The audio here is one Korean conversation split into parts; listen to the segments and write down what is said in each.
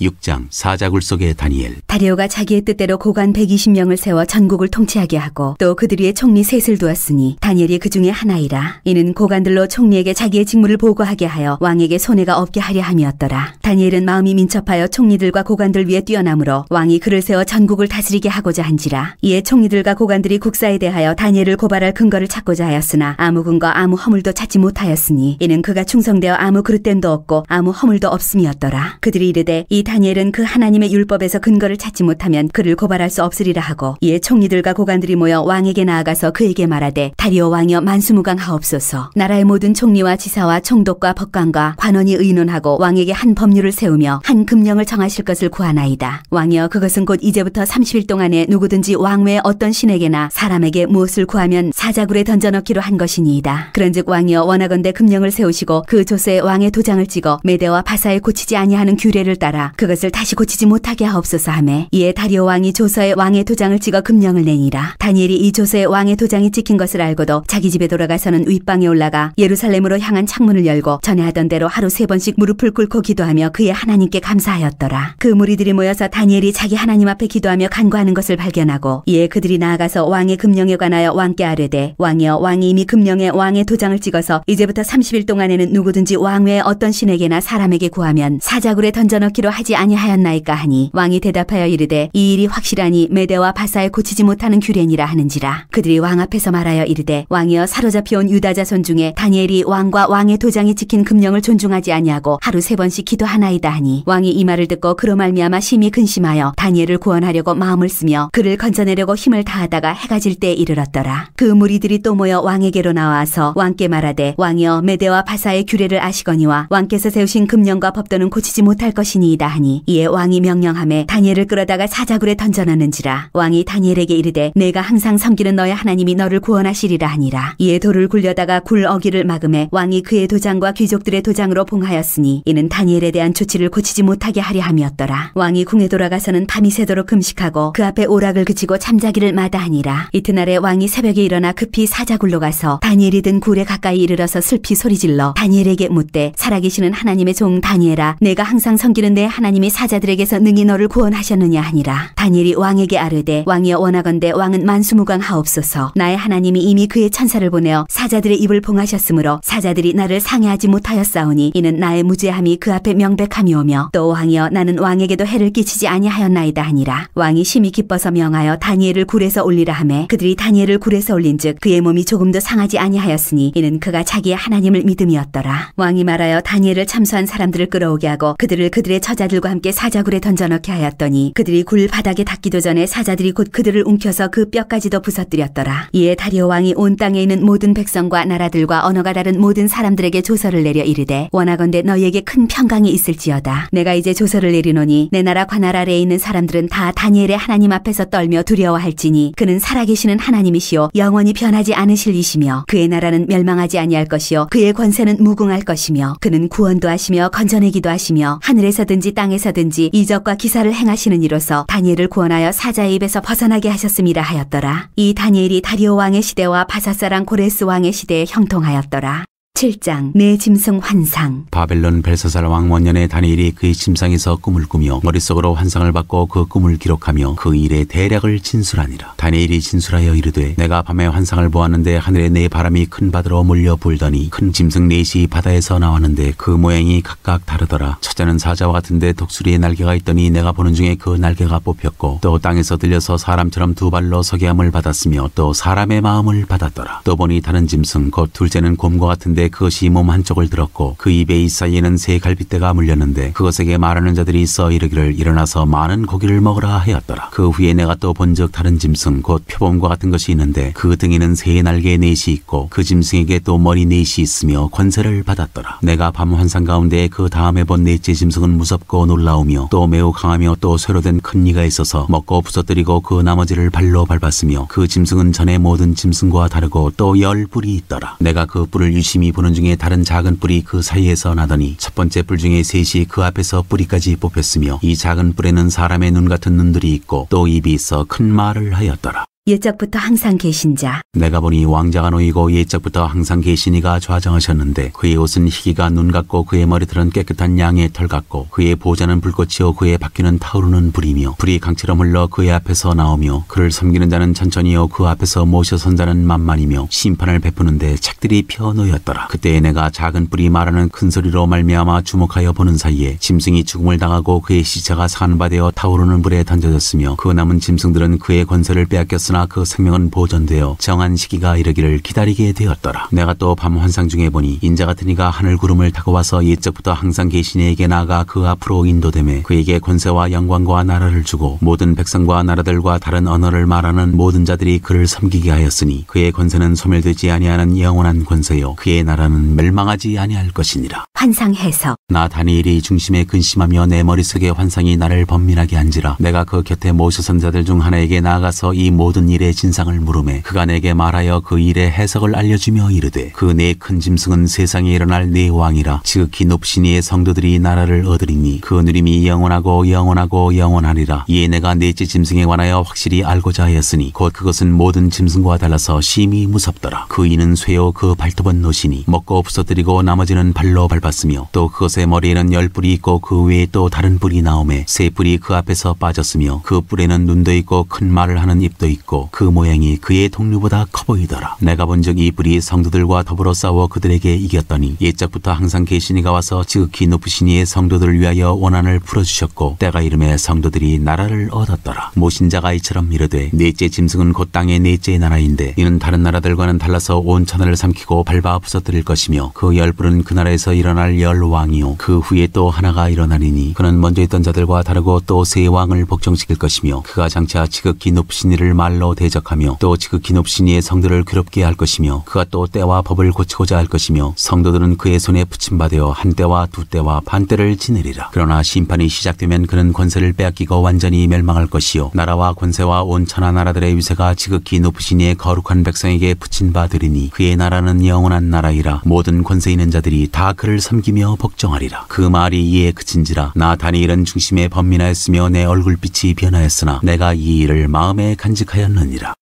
6장 사자굴 속의 다니엘. 다리오가 자기의 뜻대로 고관 120명을 세워 전국을 통치하게 하고 또 그들 위에 총리 셋을 두었으니 다니엘이 그 중에 하나이라. 이는 고관들로 총리에게 자기의 직무를 보고하게 하여 왕에게 손해가 없게 하려 함이었더라. 다니엘은 마음이 민첩하여 총리들과 고관들 위에 뛰어나므로 왕이 그를 세워 전국을 다스리게 하고자 한지라. 이에 총리들과 고관들이 국사에 대하여 다니엘을 고발할 근거를 찾고자 하였으나 아무 근거 아무 허물도 찾지 못하였으니 이는 그가 충성되어 아무 그릇됨도 없고 아무 허물도 없음이었더라. 그들이 이르되 이 다니엘은 그 하나님의 율법에서 근거를 찾지 못하면 그를 고발할 수 없으리라 하고, 이에 총리들과 고관들이 모여 왕에게 나아가서 그에게 말하되 다리오 왕이여 만수무강하옵소서. 나라의 모든 총리와 지사와 총독과 법관과 관원이 의논하고 왕에게 한 법률을 세우며 한 금령을 정하실 것을 구하나이다. 왕이여 그것은 곧 이제부터 30일 동안에 누구든지 왕 외에 어떤 신에게나 사람에게 무엇을 구하면 사자굴에 던져넣기로 한 것이니이다. 그런즉 왕이여 원하건대 금령을 세우시고 그 조서에 왕의 도장을 찍어 메대와 바사에 고치지 아니하는 규례를 따라 그것을 다시 고치지 못하게 하옵소서 하매, 이에 다리오 왕이 조서에 왕의 도장을 찍어 금령을 내니라. 다니엘이 이 조서에 왕의 도장이 찍힌 것을 알고도 자기 집에 돌아가서는 윗방에 올라가 예루살렘으로 향한 창문을 열고 전에 하던 대로 하루 3번씩 무릎을 꿇고 기도하며 그의 하나님께 감사하였더라. 그 무리들이 모여서 다니엘이 자기 하나님 앞에 기도하며 간구하는 것을 발견하고, 이에 그들이 나아가서 왕의 금령에 관하여 왕께 아뢰되, 왕이여 왕이 이미 금령에 왕의 도장을 찍어서 이제부터 30일 동안에는 누구든지 왕 외에 어떤 신에게나 사람에게 구하면 사자굴에 던져넣기로 하지 아니하였나이까 하니, 왕이 대답하여 이르되 이 일이 확실하니 메대와 바사에 고치지 못하는 규례니라 하는지라. 그들이 왕 앞에서 말하여 이르되 왕이여 사로잡혀온 유다 자손 중에 다니엘이 왕과 왕의 도장이 찍힌 금령을 존중하지 아니하고 하루 3번씩 기도하나이다 하니, 왕이 이 말을 듣고 그로 말미암아 심히 근심하여 다니엘을 구원하려고 마음을 쓰며 그를 건져내려고 힘을 다하다가 해가 질 때에 이르렀더라. 그 무리들이 또 모여 왕에게로 나와서 왕께 말하되 왕이여 메대와 바사의 규례를 아시거니와 왕께서 세우신 금령과 법도는 고치지 못할 것이니이다 하니, 이에 왕이 명령하매 다니엘을 끌어다가 사자굴에 던져넣는지라. 왕이 다니엘에게 이르되 내가 항상 섬기는 너의 하나님이 너를 구원하시리라 하니라. 이에 돌을 굴려다가 굴 어기를 막음에 왕이 그의 도장과 귀족들의 도장으로 봉하였으니 이는 다니엘에 대한 조치를 고치지 못하게 하려 함이었더라. 왕이 궁에 돌아가서는 밤이 새도록 금식하고 그 앞에 오락을 그치고 잠자기를 마다하니라. 이튿날에 왕이 새벽에 일어나 급히 사자굴로 가서 다니엘이 든 굴에 가까이 이르러서 슬피 소리질러 다니엘에게 묻되 살아계시는 하나님의 종 다니엘아, 내가 항상 섬기는 내 하나님이 사자들에게서 능히 너를 구원하셨느냐 하니라. 다니엘이 왕에게 아뢰되 왕이여 원하건대 왕은 만수무강하옵소서. 나의 하나님이 이미 그의 천사를 보내어 사자들의 입을 봉하셨으므로 사자들이 나를 상해하지 못하였사오니 이는 나의 무죄함이 그 앞에 명백함이오며, 또 왕이여 나는 왕에게도 해를 끼치지 아니하였나이다 하니라. 왕이 심히 기뻐서 명하여 다니엘을 굴에서 올리라 하매 그들이 다니엘을 굴에서 올린즉 그의 몸이 조금도 상하지 아니하였으니 이는 그가 자기의 하나님을 믿음이었더라. 왕이 말하여 다니엘을 참수한 사람들을 끌어오게 하고 그들을 그들의 처자들과 함께 사자굴에 던져넣게 하였더니 그들이 굴 바닥에 닿기도 전에 사자들이 곧 그들을 움켜서 그 뼈까지도 부서뜨렸더라. 이에 다리오 왕이 온 땅에 있는 모든 백성과 나라들과 언어가 다른 모든 사람들에게 조서를 내려 이르되 원하건대 너희에게 큰 평강이 있을지어다. 내가 이제 조서를 내리노니 내 나라 관할 아래에 있는 사람들은 다 다니엘의 하나님 앞에서 떨며 두려워할지니 그는 살아계시는 하나님이시오 영원히 변하지 않으실 이시며 그의 나라는 멸망하지 아니할 것이요 그의 권세는 무궁할 것이며 그는 구원도 하시며 건져내기도 하시며 하늘에서든지 땅에서든지 이적과 기사를 행하시는 이로써 다니엘을 구원하여 사자의 입에서 벗어나게 하셨음이라 하였더라. 이 다니엘이 다리오 왕의 시대와 바사사랑 고레스 왕의 시대에 형통하였더라. 7장 내 짐승 환상. 바벨론 벨사살 왕 원년에 다니엘이 그의 침상에서 꿈을 꾸며 머릿속으로 환상을 받고 그 꿈을 기록하며 그 일의 대략을 진술하니라. 다니엘이 진술하여 이르되 내가 밤에 환상을 보았는데 하늘에 네 바람이 큰 바다로 몰려 불더니 큰 짐승 넷이 바다에서 나왔는데 그 모양이 각각 다르더라. 첫째는 사자와 같은데 독수리의 날개가 있더니 내가 보는 중에 그 날개가 뽑혔고 또 땅에서 들려서 사람처럼 두 발로 서게 함을 받았으며 또 사람의 마음을 받았더라. 또 보니 다른 짐승 곧 둘째는 곰과 같은데 그것이 몸 한쪽을 들었고 그 입에 이 사이에는 새 갈빗대가 물렸는데 그것에게 말하는 자들이 있어 이르기를 일어나서 많은 고기를 먹으라 하였더라. 그 후에 내가 또 본즉 다른 짐승 곧 표범과 같은 것이 있는데 그 등에는 새 날개 넷이 있고 그 짐승에게 또 머리 넷이 있으며 권세를 받았더라. 내가 밤 환상 가운데 그 다음에 본 넷째 짐승은 무섭고 놀라우며 또 매우 강하며 또 쇠로 된 큰 이가 있어서 먹고 부서뜨리고 그 나머지를 발로 밟았으며 그 짐승은 전의 모든 짐승과 다르고 또 10뿔이 있더라. 내가 그 뿔을 유심히 보는 중에 다른 작은 뿔이 그 사이에서 나더니 첫 번째 뿔 중에 셋이 그 앞에서 뿌리까지 뽑혔으며 이 작은 뿔에는 사람의 눈 같은 눈들이 있고 또 입이 있어 큰 말을 하였더라. 옛적부터 항상 계신 자. 내가 보니 왕자가 놓이고 옛적부터 항상 계시니가 좌정하셨는데 그의 옷은 희기가 눈 같고 그의 머리털은 깨끗한 양의 털 같고 그의 보좌는 불꽃이요 그의 바퀴는 타오르는 불이며 불이 강처럼 흘러 그의 앞에서 나오며 그를 섬기는 자는 천천히요 그 앞에서 모셔선 자는 만만이며 심판을 베푸는데 책들이 펴 놓였더라. 그때에 내가 작은 뿔이 말하는 큰 소리로 말미암아 주목하여 보는 사이에 짐승이 죽음을 당하고 그의 시체가 상한 바 되어 타오르는 불에 던져졌으며 그 남은 짐승들은 그의 권세를 빼앗겼으나 그 생명은 보존되어 정한 시기가 이르기를 기다리게 되었더라. 내가 또 밤 환상 중에 보니 인자 같은 이가 하늘 구름을 타고 와서 옛적부터 항상 계신 이에게 나아가 그 앞으로 인도되매 그에게 권세와 영광과 나라를 주고 모든 백성과 나라들과 다른 언어를 말하는 모든 자들이 그를 섬기게 하였으니 그의 권세는 소멸되지 아니하는 영원한 권세요 그의 나라는 멸망하지 아니할 것이니라. 환상 해석. 나 다니엘이 중심에 근심하며 내 머릿속에 환상이 나를 번민하게 한지라. 내가 그 곁에 모셔선 자들 중 하나에게 나아가서 이 모든 일의 진상을 물으매 그가 내게 말하여 그 일의 해석을 알려주며 이르되 그 네 큰 짐승은 세상에 일어날 네 왕이라. 지극히 높으신 이의 성도들이 나라를 얻으리니 그 누림이 영원하고 영원하고 영원하리라. 이에 내가 넷째 짐승에 관하여 확실히 알고자 하였으니 곧 그것은 모든 짐승과 달라서 심히 무섭더라. 그 이는 쇠요 그 발톱은 노시니 먹고 부서뜨리고 나머지는 발로 밟았으며 또 그것의 머리에는 10뿔이 있고 그 외에 또 다른 뿔이 나오매 세 뿔이 그 앞에서 빠졌으며 그 뿔에는 눈도 있고 큰 말을 하는 입도 있고 그 모양이 그의 동류보다 커 보이더라. 내가 본즉 이 뿔이 성도들과 더불어 싸워 그들에게 이겼더니 옛적부터 항상 계시니가 와서 지극히 높으신 이의 성도들을 위하여 원한을 풀어주셨고 때가 이름에 성도들이 나라를 얻었더라. 모신 자가 이처럼 이르되 넷째 짐승은 곧 땅의 넷째 나라인데 이는 다른 나라들과는 달라서 온 천하를 삼키고 밟아 부서뜨릴 것이며 그 10뿔은 그 나라에서 일어날 10왕이요 그 후에 또 하나가 일어나리니 그는 먼저 있던 자들과 다르고 또 세 왕을 복종시킬 것이며 그가 장차 지극히 높으신 이를 말로 대적하며 또 지극히 높으신 이의 성들을 괴롭게 할 것이며 그가 또 때와 법을 고치고자 할 것이며 성도들은 그의 손에 붙임받아 한 때와 두 때와 반 때를 지내리라. 그러나 심판이 시작되면 그는 권세를 빼앗기고 완전히 멸망할 것이요 나라와 권세와 온 천하 나라들의 위세가 지극히 높으신 이의 거룩한 백성에게 붙인 바 되리니 그의 나라는 영원한 나라이라. 모든 권세 있는 자들이 다 그를 섬기며 복종하리라. 그 말이 이에 그친지라. 나 다니엘은 중심에 번민하였으며 내 얼굴빛이 변하였으나 내가 이 일을 마음에 간직하였느니라.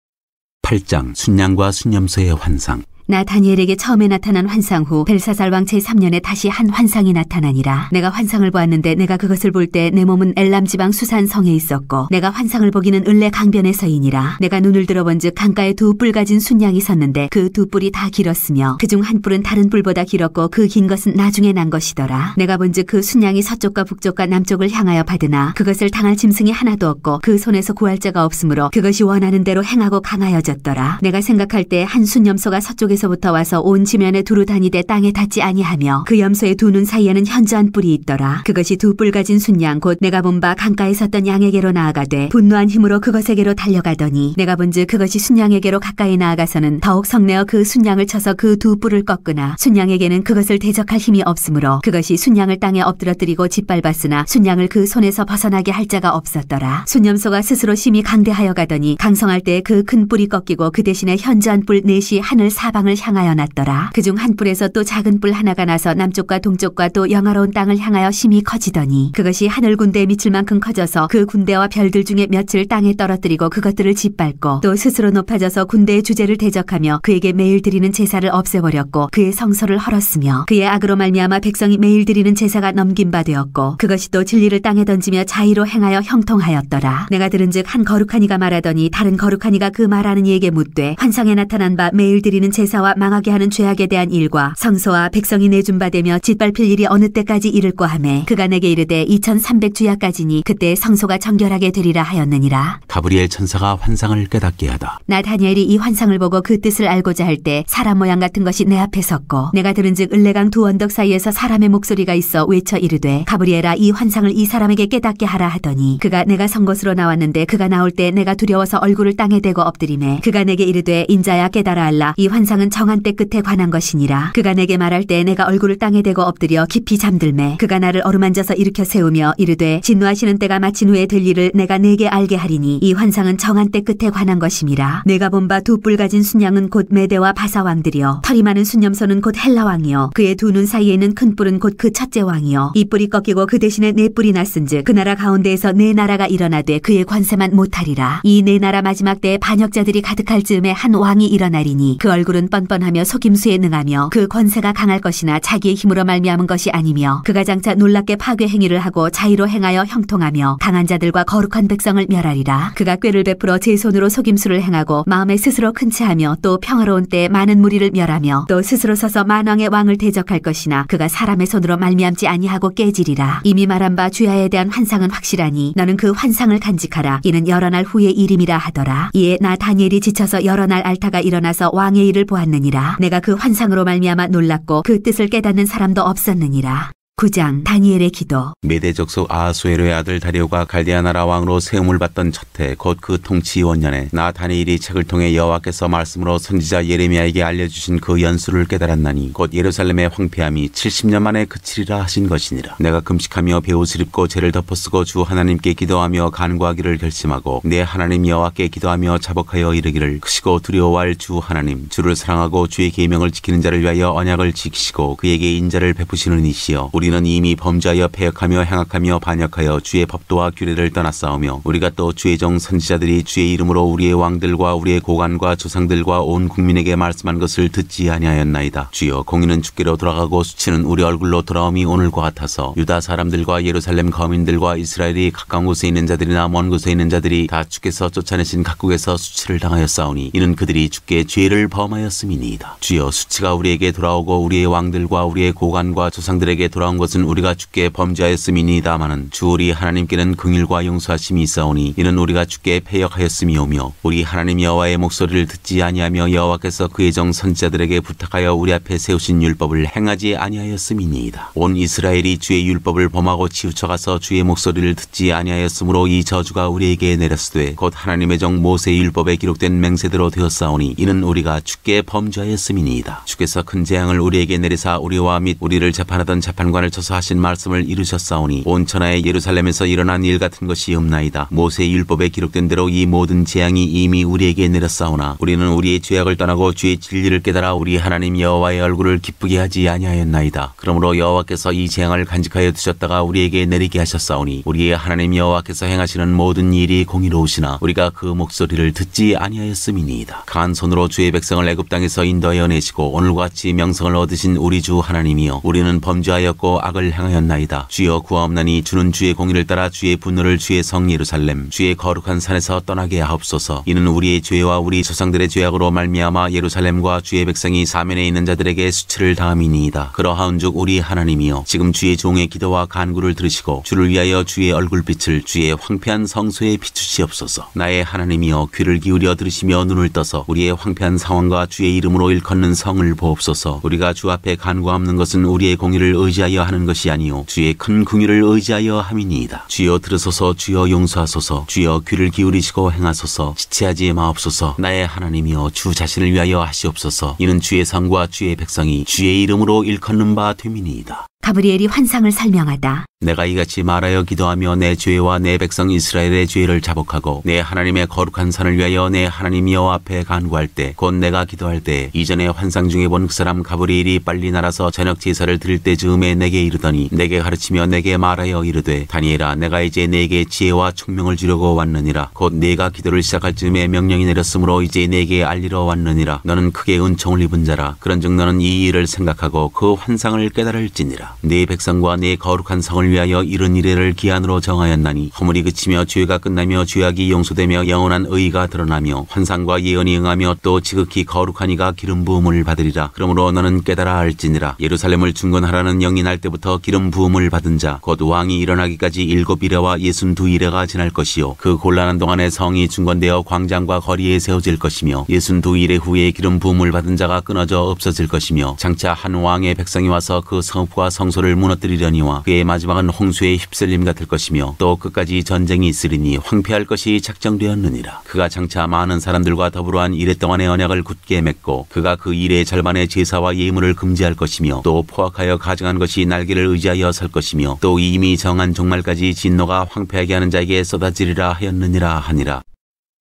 8장 순양과 순념소의 환상. 나 다니엘에게 처음에 나타난 환상 후 벨사살 왕 제3년에 다시 한 환상이 나타나니라. 내가 환상을 보았는데 내가 그것을 볼 때 내 몸은 엘람 지방 수산 성에 있었고 내가 환상을 보기는 을레 강변에서이니라. 내가 눈을 들어본즉 강가에 두 뿔 가진 순양이 섰는데 그 두 뿔이 다 길었으며 그중 한 뿔은 다른 뿔보다 길었고 그 긴 것은 나중에 난 것이더라. 내가 본즉 그 순양이 서쪽과 북쪽과 남쪽을 향하여 받으나 그것을 당할 짐승이 하나도 없고 그 손에서 구할 자가 없으므로 그것이 원하는 대로 행하고 강하여졌더라. 내가 생각할 때 한 순염소가 서쪽에 에서부터 와서 온 지면에 두루 다니되 땅에 닿지 아니하며 그 염소의 두 눈 사이에는 현저한 뿔이 있더라. 그것이 두 뿔 가진 순양 곧 내가 본 바 강가에 섰던 양에게로 나아가되 분노한 힘으로 그것에게로 달려가더니 내가 본즉 그것이 순양에게로 가까이 나아가서는 더욱 성내어 그 순양을 쳐서 그 두 뿔을 꺾으나 순양에게는 그것을 대적할 힘이 없으므로 그것이 순양을 땅에 엎드러뜨리고 짓밟았으나 순양을 그 손에서 벗어나게 할 자가 없었더라. 순염소가 스스로 심히 강대하여 가더니 강성할 때 그 큰 뿔이 꺾이고 그 대신에 현저한 뿔 넷이 하늘 사방을 향하여 났더라. 그중 한 뿔에서 또 작은 뿔 하나가 나서 남쪽과 동쪽과 또 영화로운 땅을 향하여 심히 커지더니 그것이 하늘 군대에 미칠 만큼 커져서 그 군대와 별들 중에 몇을 땅에 떨어뜨리고 그것들을 짓밟고 또 스스로 높아져서 군대의 주제를 대적하며 그에게 매일 드리는 제사를 없애버렸고 그의 성소를 헐었으며 그의 악으로 말미암아 백성이 매일 드리는 제사가 넘긴 바 되었고 그것이 또 진리를 땅에 던지며 자의로 행하여 형통하였더라. 내가 들은즉 한 거룩한 이가 말하더니 다른 거룩한 이가 그 말하는 이에게 묻되 환상에 나타난 바 매일 드리는 제사와 망하게 하는 죄악에 대한 일과 성소와 백성이 내준 바 되며 짓밟힐 일이 어느 때까지 이를꼬 하매 그가 내게 이르되 2300주야까지니 그때 성소가 정결하게 되리라 하였느니라. 가브리엘 천사가 환상을 깨닫게 하다. 나 다니엘이 이 환상을 보고 그 뜻을 알고자 할 때 사람 모양 같은 것이 내 앞에 섰고 내가 들은즉 을레강 두 언덕 사이에서 사람의 목소리가 있어 외쳐 이르되 가브리엘아 이 환상을 이 사람에게 깨닫게 하라 하더니 그가 내가 선 곳으로 나왔는데 그가 나올 때 내가 두려워서 얼굴을 땅에 대고 엎드리매 그가 내게 이르되 인자야 깨달아 알라 이 환상은 정한 때 끝에 관한 것이니라. 그가 내게 말할 때 내가 얼굴을 땅에 대고 엎드려 깊이 잠들매 그가 나를 어루만져서 일으켜 세우며 이르되 진노하시는 때가 마친 후에 될 일을 내가 네게 알게 하리니 이 환상은 정한 때 끝에 관한 것임이라. 내가 본 바 두 뿔 가진 순양은 곧 메대와 바사 왕들이요 털이 많은 순염소는 곧 헬라 왕이요 그의 두 눈 사이에 있는 큰 뿔은 곧 그 첫째 왕이요 이 뿔이 꺾이고 그 대신에 네 뿔이 났은즉 그 나라 가운데에서 네 나라가 일어나되 그의 관세만 못하리라. 이 네 나라 마지막 때에 반역자들이 가득할 즈음에 한 왕이 일어나리니 그 얼굴은 뻔뻔하며 속임수에 능하며 그 권세가 강할 것이나 자기의 힘으로 말미암은 것이 아니며 그가 장차 놀랍게 파괴 행위를 하고 자의로 행하여 형통하며 강한 자들과 거룩한 백성을 멸하리라. 그가 꾀를 베풀어 제 손으로 속임수를 행하고 마음에 스스로 큰 체하며 또 평화로운 때에 많은 무리를 멸하며 또 스스로 서서 만왕의 왕을 대적할 것이나 그가 사람의 손으로 말미암지 아니하고 깨지리라. 이미 말한 바 주야에 대한 환상은 확실하니 너는 그 환상을 간직하라. 이는 여러 날 후의 일임이라 하더라. 이에 나 다니엘이 지쳐서 여러 날 앓다가 일어나서 왕의 일을 보았느니라. 내가 그 환상으로 말미암아 놀랐고 그 뜻을 깨닫는 사람도 없었느니라. 9장 다니엘의 기도. 메대 족속 아하수에로의 아들 다리오가 갈대아 나라 왕으로 세움을 받던 첫해 곧 그 통치 원년에 나 다니엘이 책을 통해 여호와께서 말씀으로 선지자 예레미야에게 알려주신 그 연수를 깨달았나니 곧 예루살렘의 황폐함이 70년 만에 그치리라 하신 것이니라. 내가 금식하며 베옷을 입고 죄를 덮어쓰고 주 하나님께 기도하며 간구하기를 결심하고 내 하나님 여호와께 기도하며 자복하여 이르기를 크시고 두려워할 주 하나님 주를 사랑하고 주의 계명을 지키는 자를 위하여 언약을 지키시고 그에게 인자를 베푸시는 이시여 우리는 이미 범죄하여 패역하며 행악하며 반역하여 주의 법도와 규례를 떠났사오며 우리가 또 주의 종 선지자들이 주의 이름으로 우리의 왕들과 우리의 고관과 조상들과 온 국민에게 말씀한 것을 듣지 아니하였나이다. 주여 공의는 주께로 돌아가고 수치는 우리 얼굴로 돌아옴이 오늘과 같아서 유다 사람들과 예루살렘 거민들과 이스라엘이 가까운 곳에 있는 자들이나 먼 곳에 있는 자들이 다 주께서 쫓아내신 각국에서 수치를 당하였사오니 이는 그들이 주께 죄를 범하였음이니이다. 주여 수치가 우리에게 돌아오고 우리의 왕들과 우리의 고관과 조상들에게 돌아온 것은 우리가 주께 범죄하였음이니이다마는 주 우리 하나님께는 긍휼과 용서하심이 있사오니 이는 우리가 주께 패역하였음이오며 우리 하나님 여호와의 목소리를 듣지 아니하며 여호와께서 그의 종 선지자들에게 부탁하여 우리 앞에 세우신 율법을 행하지 아니하였음이니이다. 온 이스라엘이 주의 율법을 범하고 치우쳐가서 주의 목소리를 듣지 아니하였으므로 이 저주가 우리에게 내렸으되 곧 하나님의 종 모세의 율법에 기록된 맹세대로 되었사오니 이는 우리가 주께 범죄하였음이니이다. 주께서 큰 재앙을 우리에게 내리사 우리와 및 우리를 재판하던 재판관을 쳐서 하신 말씀을 이루셨사오니 온 천하의 예루살렘에서 일어난 일 같은 것이 없나이다. 모세의 율법에 기록된 대로 이 모든 재앙이 이미 우리에게 내렸사오나 우리는 우리의 죄악을 떠나고 주의 진리를 깨달아 우리 하나님 여호와의 얼굴을 기쁘게 하지 아니하였나이다. 그러므로 여호와께서 이 재앙을 간직하여 두셨다가 우리에게 내리게 하셨사오니 우리의 하나님 여호와께서 행하시는 모든 일이 공의로우시나 우리가 그 목소리를 듣지 아니하였음이니이다. 강한 손으로 주의 백성을 애굽 땅에서 인도하여 내시고 오늘과 같이 명성을 얻으신 우리 주 하나님이여 우리는 범죄하였고 악을 행하였나이다. 주여 구하옵나니 주는 주의 공의를 따라 주의 분노를 주의 성 예루살렘 주의 거룩한 산에서 떠나게 하옵소서. 이는 우리의 죄와 우리 조상들의 죄악으로 말미암아 예루살렘과 주의 백성이 사면에 있는 자들에게 수치를 당함이니이다. 그러하온즉 우리 하나님이여 지금 주의 종의 기도와 간구를 들으시고 주를 위하여 주의 얼굴빛을 주의 황폐한 성소에 비추시옵소서. 나의 하나님이여 귀를 기울여 들으시며 눈을 떠서 우리의 황폐한 상황과 주의 이름으로 일컫는 성을 보옵소서. 우리가 주 앞에 간구함는 것은 우리의 공의를 의지하여 하는 것이 아니요 주의 큰 긍휼을 의지하여 함이니이다. 주여 들으소서. 주여 용서하소서. 주여 귀를 기울이시고 행하소서. 지체하지 마옵소서. 나의 하나님이여 주 자신을 위하여 하시옵소서. 이는 주의 성과 주의 백성이 주의 이름으로 일컫는 바 됨이니이다. 가브리엘이 환상을 설명하다. 내가 이같이 말하여 기도하며 내 죄와 내 백성 이스라엘의 죄를 자복하고 내 하나님의 거룩한 산을 위하여 내 하나님 여호와 앞에 간구할 때 곧 내가 기도할 때 이전에 환상 중에 본 그 사람 가브리엘이 빨리 날아서 저녁 제사를 드릴 때 즈음에 내게 이르더니 내게 가르치며 내게 말하여 이르되 다니엘아 내가 이제 내게 지혜와 총명을 주려고 왔느니라. 곧 내가 기도를 시작할 즈음에 명령이 내렸으므로 이제 내게 알리러 왔느니라. 너는 크게 은총을 입은 자라. 그런즉 너는 이 일을 생각하고 그 환상을 깨달을지니라. 네 백성과 네 거룩한 성을 위하여 이른 이래를 기한으로 정하였나니 허물이 그치며 죄가 끝나며 죄악이 용서되며 영원한 의가 드러나며 환상과 예언이 응하며 또 지극히 거룩한 이가 기름 부음을 받으리라. 그러므로 너는 깨달아 알지니라. 예루살렘을 중건하라는 영이 날 때부터 기름 부음을 받은 자 곧 왕이 일어나기까지 7이래와 62이래가 지날 것이요 그 곤란한 동안에 성이 중건되어 광장과 거리에 세워질 것이며 62이래 후에 기름 부음을 받은 자가 끊어져 없어질 것이며 장차 한 왕의 백성이 와서 그 성읍과 성소를 무너뜨리려니와 그의 마지막은 홍수의 휩쓸림 같을 것이며 또 끝까지 전쟁이 있으리니 황폐할 것이 작정되었느니라. 그가 장차 많은 사람들과 더불어 한 이래 동안의 언약을 굳게 맺고 그가 그 일의 절반의 제사와 예물을 금지할 것이며 또 포악하여 가증한 것이 날개를 의지하여 설 것이며 또 이미 정한 종말까지 진노가 황폐하게 하는 자에게 쏟아지리라 하였느니라 하니라.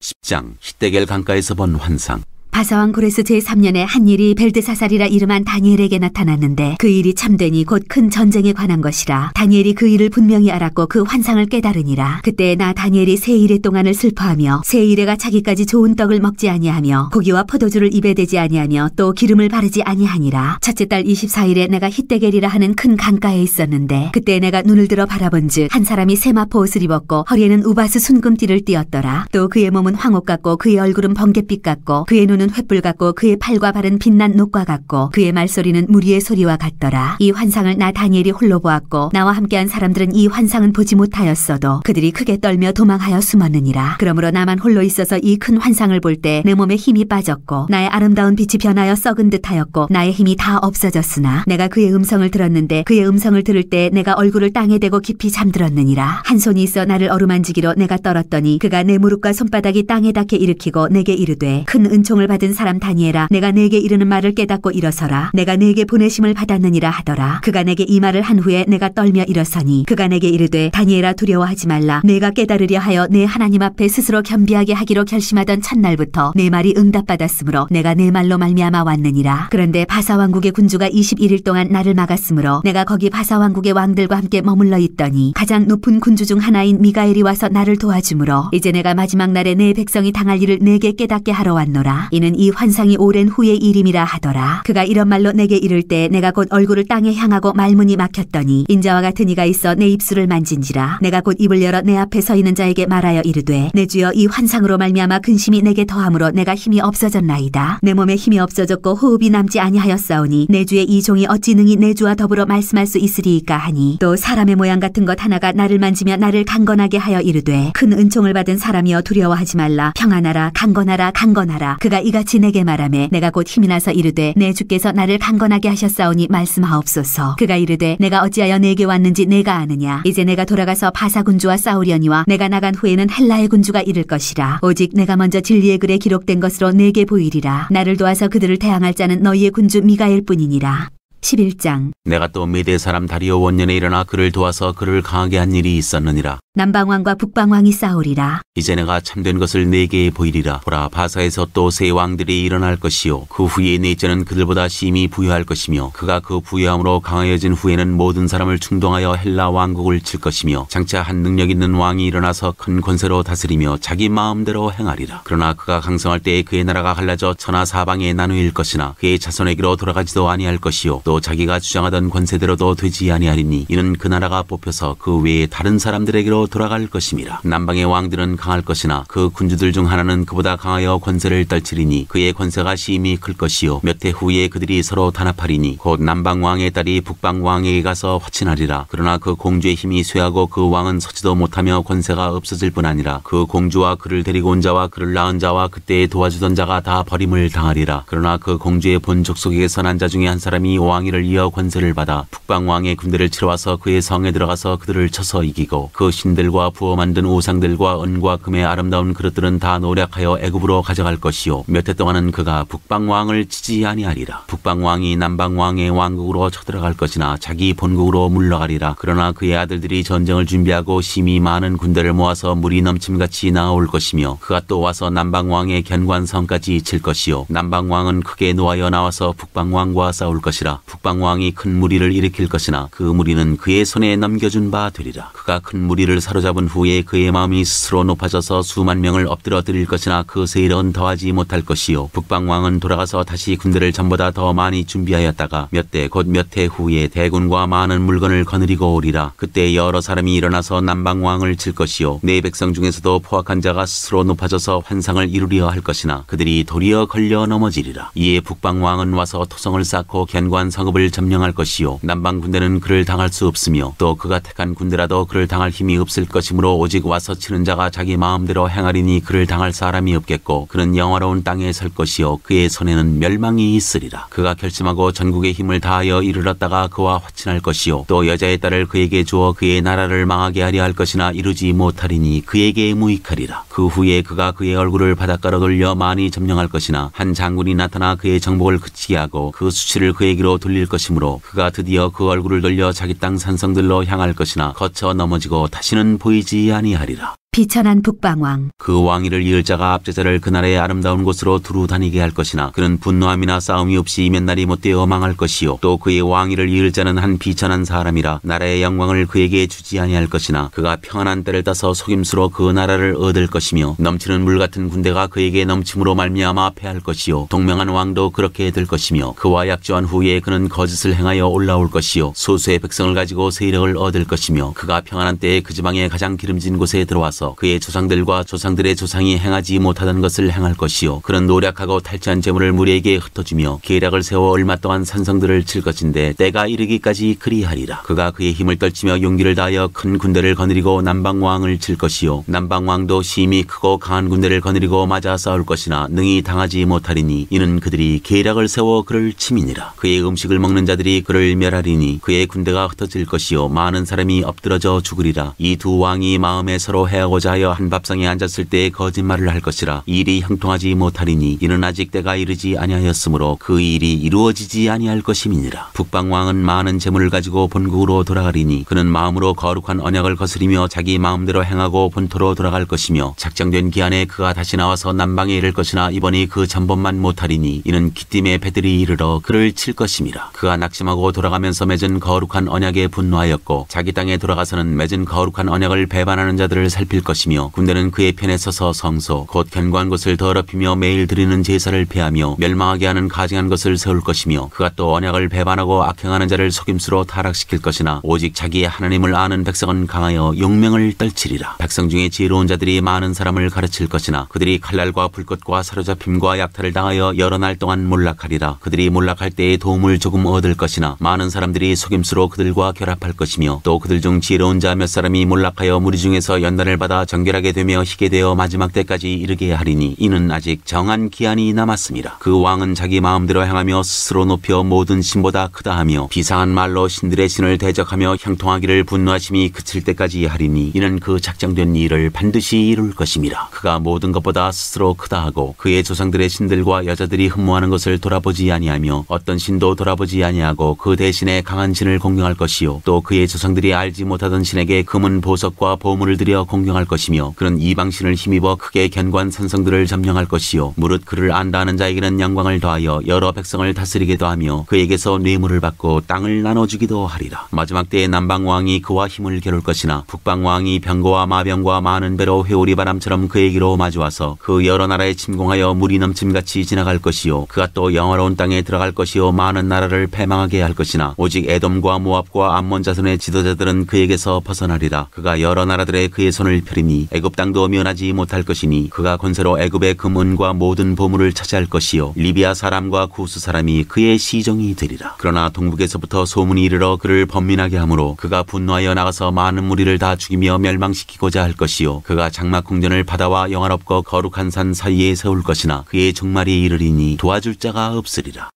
10장 히데겔 강가에서 본 환상. 바사왕 고레스 제3년에 한 일이 벨드사살이라 이름한 다니엘에게 나타났는데 그 일이 참되니 곧 큰 전쟁에 관한 것이라. 다니엘이 그 일을 분명히 알았고 그 환상을 깨달으니라. 그때 나 다니엘이 세 일의 동안을 슬퍼하며 세 일에가 자기까지 좋은 떡을 먹지 아니하며 고기와 포도주를 입에 대지 아니하며 또 기름을 바르지 아니하니라. 첫째 달 24일에 내가 히데겔이라 하는 큰 강가에 있었는데 그때 내가 눈을 들어 바라본즉 한 사람이 세마포 옷을 입었고 허리에는 우바스 순금띠를 띠었더라. 또 그의 몸은 황옥 같고 그의 얼굴은 번갯빛 같고 그의 눈은 횃불 같고 그의 팔과 발은 빛난 녹과 같고 그의 말소리는 무리의 소리와 같더라. 이 환상을 나 다니엘이 홀로 보았고 나와 함께한 사람들은 이 환상은 보지 못하였어도 그들이 크게 떨며 도망하여 숨었느니라. 그러므로 나만 홀로 있어서 이 큰 환상을 볼 때 내 몸에 힘이 빠졌고 나의 아름다운 빛이 변하여 썩은 듯하였고 나의 힘이 다 없어졌으나 내가 그의 음성을 들었는데 그의 음성을 들을 때 내가 얼굴을 땅에 대고 깊이 잠들었느니라. 한 손이 있어 나를 어루만지기로 내가 떨었더니 그가 내 무릎과 손바닥이 땅에 닿게 일으키고 내게 이르되 큰 은총을 받은 사람 다니엘아, 내가 내게 이르는 말을 깨닫고 일어서라. 내가 내게 보내심을 받았느니라 하더라. 그가 내게 이 말을 한 후에 내가 떨며 일어서니 그가 내게 이르되 다니엘아, 두려워하지 말라. 내가 깨달으려 하여 내 하나님 앞에 스스로 겸비하게 하기로 결심하던 첫날부터 내 말이 응답받았으므로 내가 내 말로 말미암아 왔느니라. 그런데 바사 왕국의 군주가 21일 동안 나를 막았으므로 내가 거기 바사 왕국의 왕들과 함께 머물러 있더니 가장 높은 군주 중 하나인 미가엘이 와서 나를 도와주므로 이제 내가 마지막 날에 내 백성이 당할 일을 내게 깨닫게 하러 왔노라. 이는 이 환상이 오랜 후의 일임이라 하더라. 그가 이런 말로 내게 이를 때 내가 곧 얼굴을 땅에 향하고 말문이 막혔더니 인자와 같은 이가 있어 내 입술을 만진지라. 내가 곧 입을 열어 내 앞에 서 있는 자에게 말하여 이르되 내 주여, 이 환상으로 말미암아 근심이 내게 더함으로 내가 힘이 없어졌나이다. 내 몸에 힘이 없어졌고 호흡이 남지 아니하였사오니 내 주의 이 종이 어찌 능히 내 주와 더불어 말씀할 수 있으리이까 하니 또 사람의 모양 같은 것 하나가 나를 만지며 나를 강건하게 하여 이르되 큰 은총을 받은 사람이여 두려워하지 말라. 평안하라. 강건하라. 강건하라. 그가 이같이 내게 말하매 내가 곧 힘이 나서 이르되 내 주께서 나를 강건하게 하셨사오니 말씀하옵소서. 그가 이르되 내가 어찌하여 내게 왔는지 내가 아느냐. 이제 내가 돌아가서 바사 군주와 싸우려니와 내가 나간 후에는 헬라의 군주가 이를 것이라. 오직 내가 먼저 진리의 글에 기록된 것으로 내게 보이리라. 나를 도와서 그들을 대항할 자는 너희의 군주 미가엘 뿐이니라. 11장. 내가 또 메대 사람 다리오 원년에 일어나 그를 도와서 그를 강하게 한 일이 있었느니라. 남방왕과 북방왕이 싸우리라. 이제 내가 참된 것을 네게 보이리라. 보라, 바사에서 또 새 왕들이 일어날 것이요 그 후에 넷째는 그들보다 심히 부유할 것이며 그가 그 부유함으로 강하여진 후에는 모든 사람을 충동하여 헬라 왕국을 칠 것이며 장차 한 능력 있는 왕이 일어나서 큰 권세로 다스리며 자기 마음대로 행하리라. 그러나 그가 강성할 때에 그의 나라가 갈라져 천하 사방에 나누일 것이나 그의 자손에게로 돌아가지도 아니할 것이요 또 자기가 주장하던 권세대로도 되지 아니하리니 이는 그 나라가 뽑혀서 그 외에 다른 사람들에게로 돌아갈 것임이라. 남방의 왕들은 강할 것이나 그 군주들 중 하나는 그보다 강하여 권세를 떨치리니 그의 권세가 심히 클 것이요 몇 해 후에 그들이 서로 단합하리니 곧 남방 왕의 딸이 북방 왕에게 가서 화친하리라. 그러나 그 공주의 힘이 쇠하고 그 왕은 서지도 못하며 권세가 없어질 뿐 아니라 그 공주와 그를 데리고 온 자와 그를 낳은 자와 그때에 도와주던 자가 다 버림을 당하리라. 그러나 그 공주의 본 족속에게서 난 자 중에 한 사람이 왕위를 이어 권세를 받아 북방 왕의 군대를 치러 와서 그의 성에 들어가서 그들을 쳐서 이기고 그 신들과 부어 만든 우상들과 은과 금의 아름다운 그릇들은 다 노략하여 애굽으로 가져갈 것이요 몇 해 동안은 그가 북방 왕을 치지 아니하리라. 북방 왕이 남방 왕의 왕국으로 쳐들어갈 것이나 자기 본국으로 물러가리라. 그러나 그의 아들들이 전쟁을 준비하고 심히 많은 군대를 모아서 물이 넘침같이 나아올 것이며 그가 또 와서 남방 왕의 견관성까지 칠 것이요 남방 왕은 크게 노하여 나와서 북방 왕과 싸울 것이라. 북방 왕이 큰 무리를 일으킬 것이나 그 무리는 그의 손에 넘겨준 바 되리라. 그가 큰 무리를 사로잡은 후에 그의 마음이 스스로 높아져서 수만 명을 엎드려 드릴 것이나 그 세일은 더하지 못할 것이요 북방 왕은 돌아가서 다시 군대를 전보다 더 많이 준비하였다가 몇 대 곧 몇 해 후에 대군과 많은 물건을 거느리고 오리라. 그때 여러 사람이 일어나서 남방 왕을 칠 것이요 내 백성 중에서도 포악한 자가 스스로 높아져서 환상을 이루려 할 것이나 그들이 도리어 걸려 넘어지리라. 이에 북방 왕은 와서 토성을 쌓고 견고한 성읍을 점령할 것이요 남방 군대는 그를 당할 수 없으며 또 그가 택한 군대라도 그를 당할 힘이 없을 것이므로 오직 와서 치는 자가 자기 마음대로 행하리니 그를 당할 사람이 없겠고 그는 영화로운 땅에 설 것이요 그의 손에는 멸망이 있으리라. 그가 결심하고 전국의 힘을 다하여 이르렀다가 그와 화친할 것이요 또 여자의 딸을 그에게 주어 그의 나라를 망하게 하려 할 것이나 이루지 못하리니 그에게 무익하리라. 그 후에 그가 그의 얼굴을 바닷가로 돌려 많이 점령할 것이나 한 장군이 나타나 그의 정복을 그치게 하고 그 수치를 그에게로 돌릴 것이므로 그가 드디어 그 얼굴을 돌려 자기 땅 산성들로 향할 것이나 거쳐 넘어지고 다시는 보이지 아니하리라. 비천한 북방왕. 그 왕위를 이을 자가 압제자를 그 나라의 아름다운 곳으로 두루 다니게 할 것이나 그는 분노함이나 싸움이 없이 이면날이 못되어 망할 것이요 또 그의 왕위를 이을 자는 한 비천한 사람이라 나라의 영광을 그에게 주지 아니할 것이나 그가 평안한 때를 따서 속임수로 그 나라를 얻을 것이며 넘치는 물 같은 군대가 그에게 넘침으로 말미암아 패할 것이요 동명한 왕도 그렇게 될 것이며 그와 약조한 후에 그는 거짓을 행하여 올라올 것이요 소수의 백성을 가지고 세력을 얻을 것이며 그가 평안한 때에 그 지방의 가장 기름진 곳에 들어와서 그의 조상들과 조상들의 조상이 행하지 못하던 것을 행할 것이요 그는 노력하고 탈취한 재물을 무리에게 흩어주며 계략을 세워 얼마 동안 산성들을 칠 것인데 때가 이르기까지 그리하리라. 그가 그의 힘을 떨치며 용기를 다하여 큰 군대를 거느리고 남방왕을 칠 것이요 남방왕도 심히 크고 강한 군대를 거느리고 맞아 싸울 것이나 능히 당하지 못하리니 이는 그들이 계략을 세워 그를 침이니라. 그의 음식을 먹는 자들이 그를 멸하리니 그의 군대가 흩어질 것이요 많은 사람이 엎드러져 죽으리라. 이 두 왕이 마음에 서로 해하고자 하여 한 밥상에 앉았을 때 거짓말을 할 것이라. 일이 형통하지 못하리니 이는 아직 때가 이르지 아니하였으므로 그 일이 이루어지지 아니할 것임이니라. 북방왕은 많은 재물을 가지고 본국으로 돌아가리니 그는 마음으로 거룩한 언약을 거스리며 자기 마음대로 행하고 본토로 돌아갈 것이며 작정된 기한에 그가 다시 나와서 남방에 이를 것이나 이번이 그 전번만 못하리니 이는 기띔의 배들이 이르러 그를 칠 것임이라. 그가 낙심하고 돌아가면서 맺은 거룩한 언약에 분노하였고 자기 땅에 돌아가서는 맺은 거룩한 언약을 배반하는 자들을 살필 것이며 군대는 그의 편에 서서 성소 곧 견고한 것을 더럽히며 매일 드리는 제사를 폐하며 멸망하게 하는 가증한 것을 세울 것이며 그가 또 언약을 배반하고 악행하는 자를 속임수로 타락시킬 것이나 오직 자기의 하나님을 아는 백성은 강하여 용명을 떨치리라. 백성 중에 지혜로운 자들이 많은 사람을 가르칠 것이나 그들이 칼날과 불꽃과 사로잡힘과 약탈을 당하여 여러 날 동안 몰락하리라. 그들이 몰락할 때에 도움을 조금 얻을 것이나 많은 사람들이 속임수로 그들과 결합할 것이며 또 그들 중 지혜로운 자 몇 사람이 몰락하여 무리 중에서 연단을 받아 정결하게 되며 희게 되어 마지막 때까지 이르게 하리니 이는 아직 정한 기한이 남았습니다. 그 왕은 자기 마음대로 행하며 스스로 높여 모든 신보다 크다 하며 비상한 말로 신들의 신을 대적하며 형통하기를 분노하심이 그칠 때까지 하리니 이는 그 작정된 일을 반드시 이룰 것임이라. 그가 모든 것보다 스스로 크다 하고 그의 조상들의 신들과 여자들이 흠모하는 것을 돌아보지 아니하며 어떤 신도 돌아보지 아니하고 그 대신에 강한 신을 공경할 것이요 또 그의 조상들이 알지 못하던 신에게 금은 보석과 보물을 들여 공경할 것이며 그는 이방신을 힘입어 크게 견고한 산성들을 점령할 것이요 무릇 그를 안다 하는 자에게는 영광을 더하여 여러 백성을 다스리기도 하며 그에게서 뇌물을 받고 땅을 나눠주기도 하리라. 마지막 때에 남방왕이 그와 힘을 겨룰 것이나 북방왕이 병거와 마병과 많은 배로 회오리 바람처럼 그에게로 마주와서 그 여러 나라에 침공하여 물이 넘침같이 지나갈 것이요 그가 또 영화로운 땅에 들어갈 것이요 많은 나라를 패망하게 할 것이나 오직 에돔과 모압과 암몬 자손의 지도자들은 그에게서 벗어나리라. 그가 여러 나라들의 그의 손을 펴리니 애굽 땅도 면하지 못할 것이니 그가 권세로 애굽의 금은과 모든 보물을 차지할 것이요 리비아 사람과 구스 사람이 그의 시종이 되리라. 그러나 동북에서부터 소문이 이르러 그를 번민하게 하므로 그가 분노하여 나가서 많은 무리를 다 죽이며 멸망시키고자 할 것이요 그가 장막 궁전을 바다와 영화롭고 거룩한 산 사이에 세울 것이나 그의 종말이 이르리니 도와줄 자가 없으리라.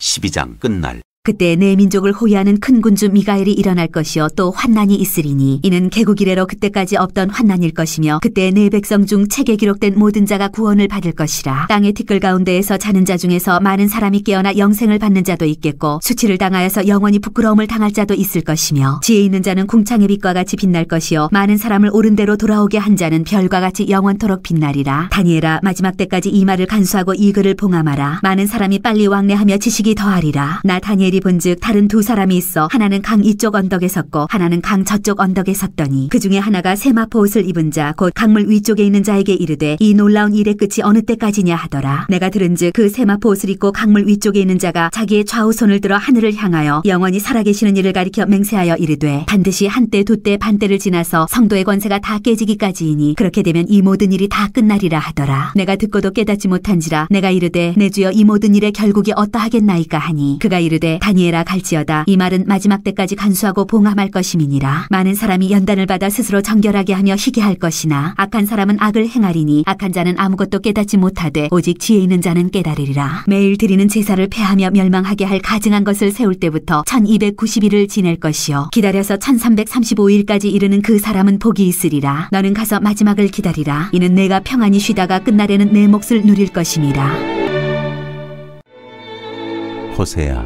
12장 끝날. 그때 내 민족을 호위하는 큰 군주 미가엘이 일어날 것이요 또 환난이 있으리니 이는 개국 이래로 그때까지 없던 환난일 것이며 그때 내 백성 중 책에 기록된 모든 자가 구원을 받을 것이라. 땅의 티끌 가운데에서 자는 자 중에서 많은 사람이 깨어나 영생을 받는 자도 있겠고 수치를 당하여서 영원히 부끄러움을 당할 자도 있을 것이며 지혜 있는 자는 궁창의 빛과 같이 빛날 것이요 많은 사람을 옳은 대로 돌아오게 한 자는 별과 같이 영원토록 빛나리라. 다니엘아 마지막 때까지 이 말을 간수하고 이 글을 봉함하라. 많은 사람이 빨리 왕래하며 지식이 더하리라. 나 다니엘이 본즉 다른 두 사람이 있어 하나는 강 이쪽 언덕에 섰고 하나는 강 저쪽 언덕에 섰더니 그 중에 하나가 세마포 옷을 입은 자 곧 강물 위쪽에 있는 자에게 이르되 이 놀라운 일의 끝이 어느 때까지냐 하더라. 내가 들은즉 그 세마포 옷을 입고 강물 위쪽에 있는 자가 자기의 좌우 손을 들어 하늘을 향하여 영원히 살아계시는 이를 가리켜 맹세하여 이르되 반드시 한때 두때 반때를 지나서 성도의 권세가 다 깨지기까지이니 그렇게 되면 이 모든 일이 다 끝나리라 하더라. 내가 듣고도 깨닫지 못한지라 내가 이르되 내 주여 이 모든 일의 결국이 어떠하겠나이까 하니 그가 이르되 다니엘아 갈지어다. 이 말은 마지막 때까지 간수하고 봉함할 것임이니라. 많은 사람이 연단을 받아 스스로 정결하게 하며 희게 할 것이나 악한 사람은 악을 행하리니 악한 자는 아무것도 깨닫지 못하되 오직 지혜 있는 자는 깨달으리라. 매일 드리는 제사를 폐하며 멸망하게 할 가증한 것을 세울 때부터 1290일을 지낼 것이요 기다려서 1335일까지 이르는 그 사람은 복이 있으리라. 너는 가서 마지막을 기다리라. 이는 내가 평안히 쉬다가 끝날에는 내 몫을 누릴 것임이라. 호세아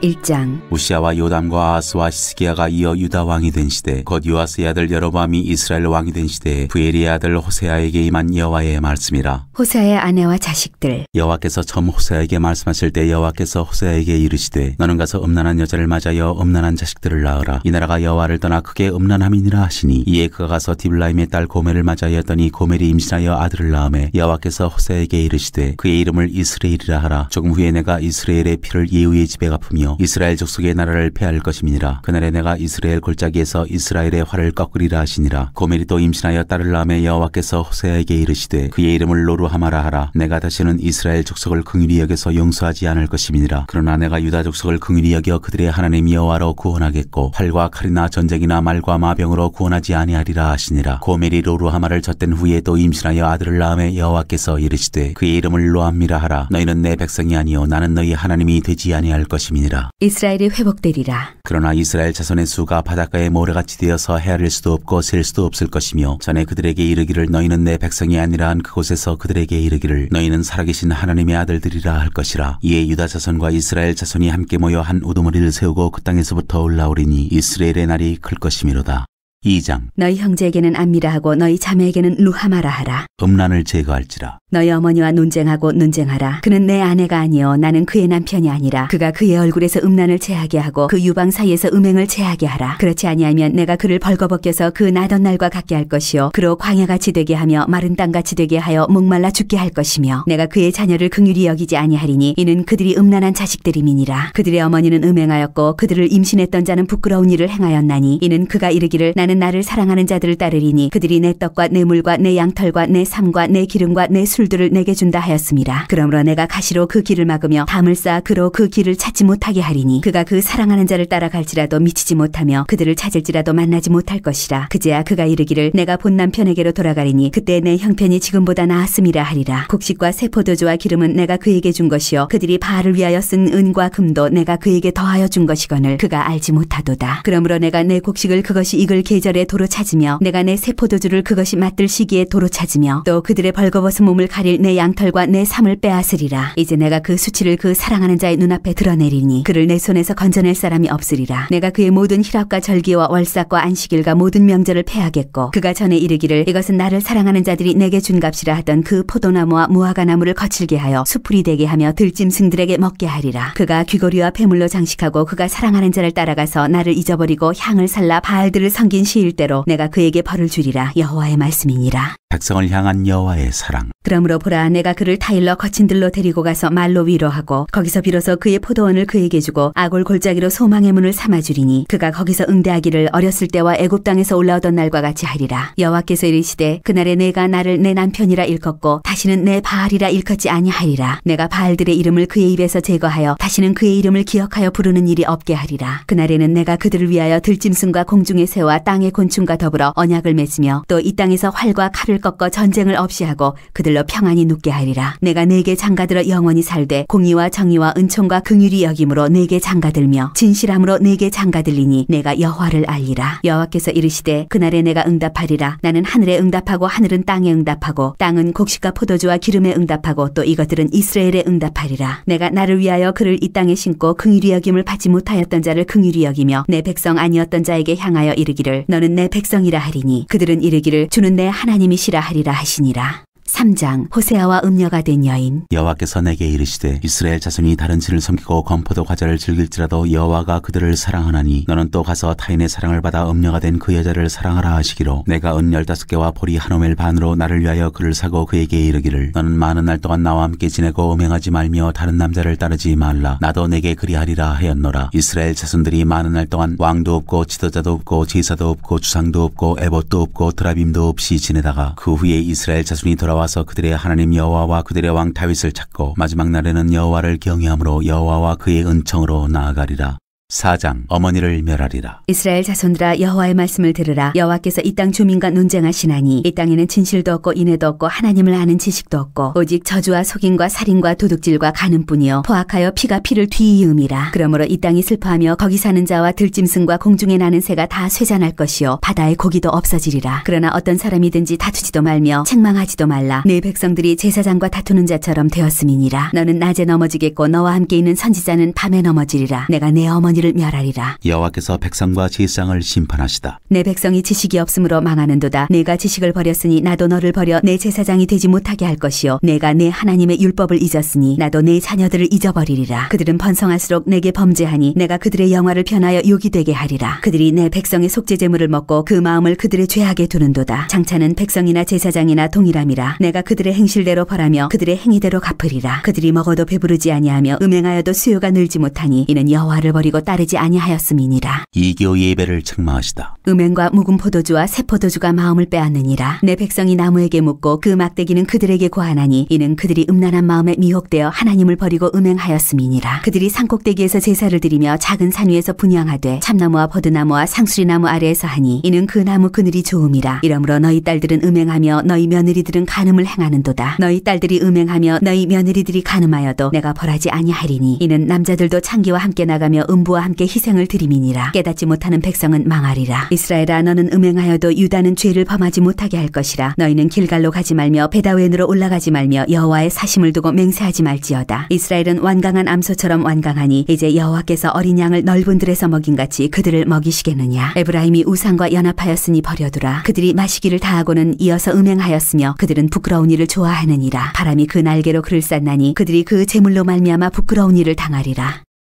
1장. 우시아와 요담과 아하스와 히스기야가 이어 유다 왕이 된 시대, 곧 요아스의 아들 여로보암이 이스라엘 왕이 된 시대에 부엘리의 아들 호세아에게 임한 여호와의 말씀이라. 호세아의 아내와 자식들. 여호와께서 처음 호세아에게 말씀하실 때 여호와께서 호세아에게 이르시되 너는 가서 음란한 여자를 맞아여 음란한 자식들을 낳으라. 이 나라가 여호와를 떠나 크게 음란함이니라 하시니, 이에 그가 가서 디블라임의 딸 고멜을 맞아였더니 고멜이 임신하여 아들을 낳음에 여호와께서 호세아에게 이르시되 그의 이름을 이스라엘이라 하라. 조금 후에 내가 이스라엘의 피를 예후의 집에 갚으며 이스라엘 족속의 나라를 폐할 것임이니라. 그날에 내가 이스라엘 골짜기에서 이스라엘의 활을 꺾으리라 하시니라. 고멜이 또 임신하여 딸을 낳음에 여호와께서 호세아에게 이르시되 그의 이름을 로루하마라 하라. 내가 다시는 이스라엘 족속을 긍휼히 여겨서 용서하지 않을 것임이니라. 그러나 내가 유다 족속을 긍휼히 여겨 그들의 하나님 여호와로 구원하겠고 활과 칼이나 전쟁이나 말과 마병으로 구원하지 아니하리라 하시니라. 고멜이 로루하마를 젖된 후에 또 임신하여 아들을 낳음에 여호와께서 이르시되 그의 이름을 로암미라 하라. 너희는 내 백성이 아니요 나는 너희 하나님이 되지 아니할 것임이니라. 이스라엘이 회복되리라. 그러나 이스라엘 자손의 수가 바닷가에 모래같이 되어서 헤아릴 수도 없고 셀 수도 없을 것이며, 전에 그들에게 이르기를 너희는 내 백성이 아니라 한 그곳에서 그들에게 이르기를 너희는 살아계신 하나님의 아들들이라 할 것이라. 이에 유다 자손과 이스라엘 자손이 함께 모여 한 우두머리를 세우고 그 땅에서부터 올라오리니 이스라엘의 날이 클 것이미로다. 2장. 너희 형제에게는 암미라 하고 너희 자매에게는 루하마라 하라. 음란을 제거할지라. 너희 어머니와 논쟁하고 논쟁하라. 그는 내 아내가 아니요 나는 그의 남편이 아니라. 그가 그의 얼굴에서 음란을 체하게 하고 그 유방 사이에서 음행을 체하게 하라. 그렇지 아니하면 내가 그를 벌거벗겨서 그 나던 날과 같게 할 것이요 그로 광야같이 되게 하며 마른 땅같이 되게 하여 목말라 죽게 할 것이며, 내가 그의 자녀를 긍휼히 여기지 아니하리니 이는 그들이 음란한 자식들임이니라. 그들의 어머니는 음행하였고 그들을 임신했던 자는 부끄러운 일을 행하였나니, 이는 그가 이르기를 나는 나를 사랑하는 자들을 따르리니 그들이 내 떡과 내 물과 내 양털과 내 삶과 내 기름과 내 술들을 내게 준다 하였음이라. 그러므로 내가 가시로 그 길을 막으며 담을 쌓아 그로 그 길을 찾지 못하게 하리니, 그가 그 사랑하는 자를 따라갈지라도 미치지 못하며 그들을 찾을지라도 만나지 못할 것이라. 그제야 그가 이르기를 내가 본 남편에게로 돌아가리니 그때 내 형편이 지금보다 나았음이라 하리라. 곡식과 새 포도주와 기름은 내가 그에게 준 것이요 그들이 바알을 위하여 쓴 은과 금도 내가 그에게 더하여 준 것이거늘 그가 알지 못하도다. 그러므로 내가 내 곡식을 그것이 익을 계절에 도로 찾으며 내가 내 새 포도주를 그것이 맛들 시기에 도로 찾으며 또 그들의 벌거벗은 몸을 가릴 내 양털과 내 삶을 빼앗으리라. 이제 내가 그 수치를 그 사랑하는 자의 눈앞에 드러내리니 그를 내 손에서 건져낼 사람이 없으리라. 내가 그의 모든 희락과 절기와 월삭과 안식일과 모든 명절을 패하겠고, 그가 전에 이르기를 이것은 나를 사랑하는 자들이 내게 준 값이라 하던 그 포도나무와 무화과나무를 거칠게 하여 수풀이 되게 하며 들짐승들에게 먹게 하리라. 그가 귀고리와 폐물로 장식하고 그가 사랑하는 자를 따라가서 나를 잊어버리고 향을 살라 바알들을 섬긴 시일대로 내가 그에게 벌을 주리라. 여호와의 말씀이니라. 백성을 향한 여호와의 사랑. 그러므로 보라, 내가 그를 타일러 거친 들로 데리고 가서 말로 위로하고 거기서 비로소 그의 포도원을 그에게 주고 아골 골짜기로 소망의 문을 삼아주리니, 그가 거기서 응대하기를 어렸을 때와 애굽 땅에서 올라오던 날과 같이 하리라. 여호와께서 이르시되 그날에 내가 나를 내 남편이라 일컫고 다시는 내 바알이라 일컫지 아니하리라. 내가 바알들의 이름을 그의 입에서 제거하여 다시는 그의 이름을 기억하여 부르는 일이 없게 하리라. 그날에는 내가 그들을 위하여 들짐승과 공중의 새와 땅의 곤충과 더불어 언약을 맺으며 또 이 땅에서 활과 칼을 꺾어 전쟁을 없이 하고 그들로 평안히 눕게 하리라. 내가 네게 장가들어 영원히 살되 공의와 정의와 은총과 긍휼이 여김으로 네게 장가들며 진실함으로 네게 장가들리니 내가 여호와를 알리라. 여호와께서 이르시되 그날에 내가 응답하리라. 나는 하늘에 응답하고 하늘은 땅에 응답하고 땅은 곡식과 포도주와 기름에 응답하고 또 이것들은 이스라엘에 응답하리라. 내가 나를 위하여 그를 이 땅에 심고 긍휼히 여김을 받지 못하였던 자를 긍휼히 여기며 내 백성 아니었던 자에게 향하여 이르기를 너는 내 백성이라 하리니, 그들은 이르기를 주는 내 하나님이시라 하리라 하시니라. 3장. 호세아와 음녀가 된 여인. 여호와께서 내게 이르시되 이스라엘 자손이 다른 신을 섬기고 건포도 과자를 즐길지라도 여호와가 그들을 사랑하나니 너는 또 가서 타인의 사랑을 받아 음녀가 된 그 여자를 사랑하라 하시기로, 내가 은 15개와 보리 한 오멜 반으로 나를 위하여 그를 사고 그에게 이르기를 너는 많은 날 동안 나와 함께 지내고 음행하지 말며 다른 남자를 따르지 말라. 나도 내게 그리하리라 하였노라. 이스라엘 자손들이 많은 날 동안 왕도 없고 지도자도 없고 제사도 없고 주상도 없고 에봇도 없고 드라빔도 없이 지내다가 그 후에 이스라엘 자손이 돌아와서 그들의 하나님 여호와와 그들의 왕 다윗을 찾고 마지막 날에는 여호와를 경외함으로 여호와와 그의 은총으로 나아가리라. 4장 어머니를 멸하리라. 이스라엘 자손들아 여호와의 말씀을 들으라. 여호와께서 이 땅 주민과 논쟁하시나니 이 땅에는 진실도 없고 인애도 없고 하나님을 아는 지식도 없고 오직 저주와 속임과 살인과 도둑질과 간음뿐이요 포악하여 피가 피를 뒤이음이라. 그러므로 이 땅이 슬퍼하며 거기 사는 자와 들짐승과 공중에 나는 새가 다 쇠잔할 것이요 바다의 고기도 없어지리라. 그러나 어떤 사람이든지 다투지도 말며 책망하지도 말라. 내 백성들이 제사장과 다투는 자처럼 되었음이니라. 너는 낮에 넘어지겠고 너와 함께 있는 선지자는 밤에 넘어지리라. 내가 내 어머니를 멸하리라. 여호와께서 백성과 제사장을 심판하시다. 내 백성이 지식이 없으므로 망하는도다. 내가 지식을 버렸으니 나도 너를 버려 내 제사장이 되지 못하게 할 것이요 내가 내 하나님의 율법을 잊었으니 나도 내 자녀들을 잊어버리리라. 그들은 번성할수록 내게 범죄하니 내가 그들의 영화를 변하여 욕이 되게 하리라. 그들이 내 백성의 속죄 제물을 먹고 그 마음을 그들의 죄악에 두는도다. 장차는 백성이나 제사장이나 동일함이라. 내가 그들의 행실대로 벌하며 그들의 행위대로 갚으리라. 그들이 먹어도 배부르지 아니하며 음행하여도 수요가 늘지 못하니 이는 여호와를 버리고 따르지 아니하였음이니라. 이교 예배를 책망하시다. 음행과 묵은 포도주와 새 포도주가 마음을 빼앗느니라. 내 백성이 나무에게 묻고 그 막대기는 그들에게 고하나니 이는 그들이 음란한 마음에 미혹되어 하나님을 버리고 음행하였음이니라. 그들이 산꼭대기에서 제사를 드리며 작은 산 위에서 분향하되 참나무와 버드나무와 상수리나무 아래에서 하니 이는 그 나무 그늘이 좋음이라. 이러므로 너희 딸들은 음행하며 너희 며느리들은 간음을 행하는도다. 너희 딸들이 음행하며 너희 며느리들이 간음하여도 내가 벌하지 아니하리니 이는 남자들도 창기와 함께 나가며 음부와 함께 희생을 드림이니라. 깨닫지 못하는 백성은 망하리라. 이스라엘아 너는 음행하여도 유다는 죄를 범하지 못하게 할 것이라. 너희는 길갈로 가지 말며 베다웬으로 올라가지 말며 여호와의 사심을 두고 맹세하지 말지어다. 이스라엘은 완강한 암소처럼 완강하니 이제 여호와께서 어린 양을 넓은 들에서 먹인같이 그들을 먹이시겠느냐. 에브라임이 우상과 연합하였으니 버려두라. 그들이 마시기를 다하고는 이어서 음행하였으며 그들은 부끄러운 일을 좋아하느니라. 바람이 그 날개로 그를 쌌나니 그들이 그 재물로 말미암아 부끄러운 일을 당하리라.